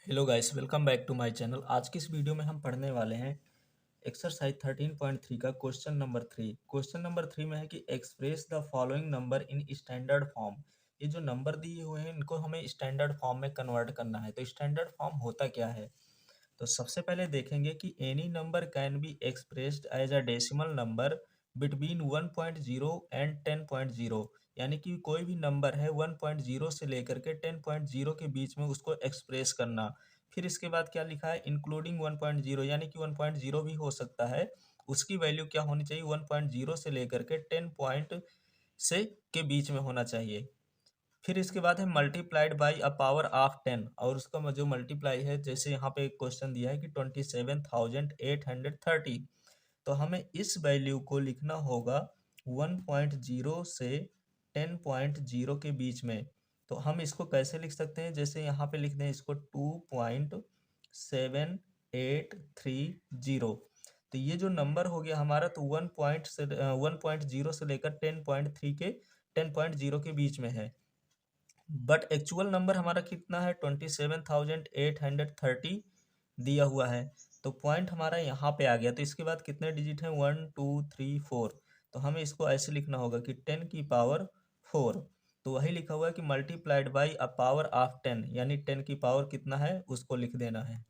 Hello guys, welcome back to my channel. आज की इस वीडियो में हम पढ़ने वाले हैं एक्सरसाइज 13.3 का क्वेश्चन नंबर 3। क्वेश्चन नंबर 3 में है कि express the following number in standard form. ये जो नंबर दिए हुए हैं इनको हमें स्टैंडर्ड फॉर्म में कन्वर्ट करना है। तो स्टैंडर्ड फॉर्म होता क्या है? तो सबसे पहले देखेंगे कि any number can be expressed as a decimal number between 1.0 and 10.0। यानी कि कोई भी नंबर है 1.0 से लेकर के 10.0 के बीच में उसको एक्सप्रेस करना। फिर इसके बाद क्या लिखा है, इंक्लूडिंग 1.0, यानी कि 1.0 भी हो सकता है। उसकी वैल्यू क्या होनी चाहिए, 1.0 से लेकर के 10 पॉइंट से के बीच में होना चाहिए। फिर इसके बाद है multiplied by a power of 10, और उसका जो मल्टीप्लाई है, जैसे यहाँ पे एक क्वेश्चन दिया है कि 27,830। तो हमें इस वैल्यू को लिखना होगा 1.0 से 10.0 के बीच में। तो हम इसको कैसे लिख सकते हैं, जैसे यहाँ पे लिखते हैं इसको 2.7830। तो ये जो नंबर हो गया हमारा, तो 1.0 से लेकर 10.0 के बीच में है। बट एक्चुअल नंबर हमारा कितना है, 27,830 दिया हुआ है। तो पॉइंट हमारा यहाँ पे आ गया। तो इसके बाद कितने डिजिट हैं, 1 2 3 4। तो हमें इसको ऐसे लिखना होगा कि 10 की पावर 4। तो वही लिखा हुआ है कि multiplied by a power of 10, यानी 10 की पावर कितना है उसको लिख देना है।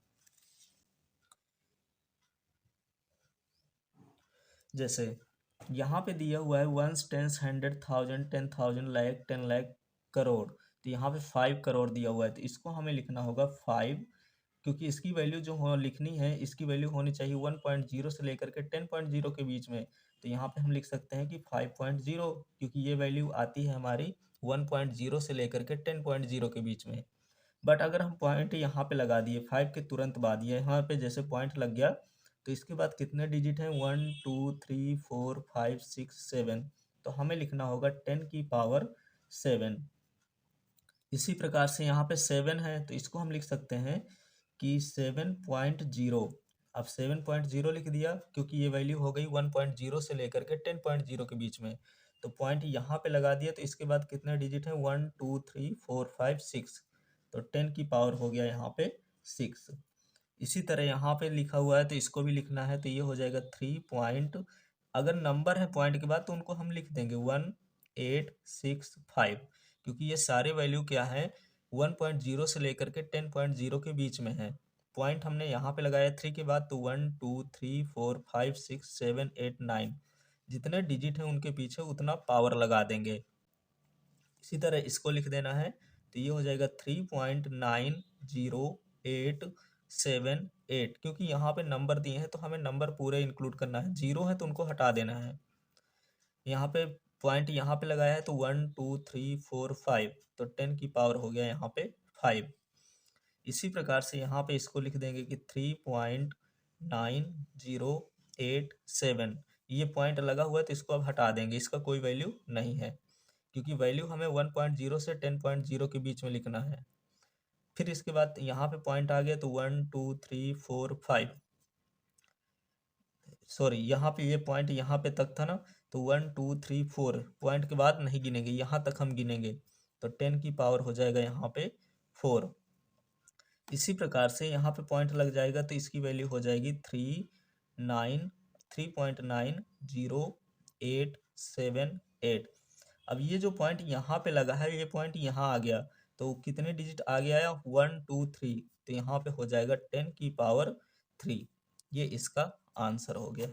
जैसे यहाँ पे दिया हुआ है ones, tens, hundred, thousand, 10,000, lakh, 10 lakh, crore. तो यहाँ पे 5 करोड़ दिया हुआ है, तो इसको हमें लिखना होगा 5, क्योंकि इसकी वैल्यू जो हो लिखनी है, इसकी वैल्यू होनी चाहिए 1.0 से लेकर के 10.0 के बीच में। तो यहाँ पे हम लिख सकते हैं कि 5.0, क्योंकि ये वैल्यू आती है हमारी 1.0 से लेकर के 10.0 के बीच में। बट अगर हम पॉइंट यहाँ पे लगा दिए 5 के तुरंत बाद, ये यहाँ पे जैसे पॉइंट लग गया, तो इसके बाद कितने डिजिट हैं, 1 2 3 4 5 6 7। तो हमें लिखना होगा 10 की पावर 7। इसी प्रकार से यहाँ पे 7 है, तो इसको हम लिख सकते हैं कि 7.0। अब 7.0 लिख दिया, क्योंकि ये वैल्यू हो गई 1.0 से लेकर के 10.0 के बीच में। तो पॉइंट यहाँ पे लगा दिया, तो इसके बाद कितने डिजिट हैं, 1 2 3 4 5 6। तो 10 की पावर हो गया यहाँ पे 6। इसी तरह यहाँ पे लिखा हुआ है, तो इसको भी लिखना है। तो ये हो जाएगा 3 अगर नंबर है पॉइंट के बाद तो उनको हम लिख देंगे 1 8 6 5, क्योंकि ये सारे वैल्यू क्या है, 1.0 से लेकर के 10.0 के बीच में है। पॉइंट हमने यहाँ पे लगाया 3 के बाद, तो 1 2 3 4 5 6 7 8 9, जितने डिजिट हैं उनके पीछे उतना पावर लगा देंगे। इसी तरह इसको लिख देना है। तो ये हो जाएगा 3.9088, क्योंकि यहाँ पे नंबर दिए हैं तो हमें नंबर पूरे इंक्लूड करना है। जीरो है तो उनको हटा देना है। यहाँ पे पॉइंट यहाँ पे लगाया है, तो 1 2 3 4 5, तो 10 की पावर हो गया यहाँ पे 5। इसी प्रकार से यहाँ पे इसको लिख देंगे कि 3.9087। ये पॉइंट लगा हुआ है तो इसको अब हटा देंगे, इसका कोई वैल्यू नहीं है, क्योंकि वैल्यू हमें 1.0 से 10.0 के बीच में लिखना है। फिर इसके बाद यहाँ पे पॉइंट आ गया, तो 1 2 3 4 5, सॉरी यहाँ पे ये पॉइंट यहाँ पे तक था ना, तो 1 2 3 4 पॉइंट के बाद नहीं गिनेंगे, यहाँ तक हम गिनेंगे। तो 10 की पावर हो जाएगा यहाँ पे 4। इसी प्रकार से यहाँ पे पॉइंट लग जाएगा, तो इसकी वैल्यू हो जाएगी 3.9088। अब ये जो पॉइंट यहाँ पे लगा है, ये पॉइंट यहाँ आ गया, तो कितने डिजिट आ गया है, 1 2 3। तो यहाँ पे हो जाएगा 10 की पावर 3। ये इसका आंसर हो गया।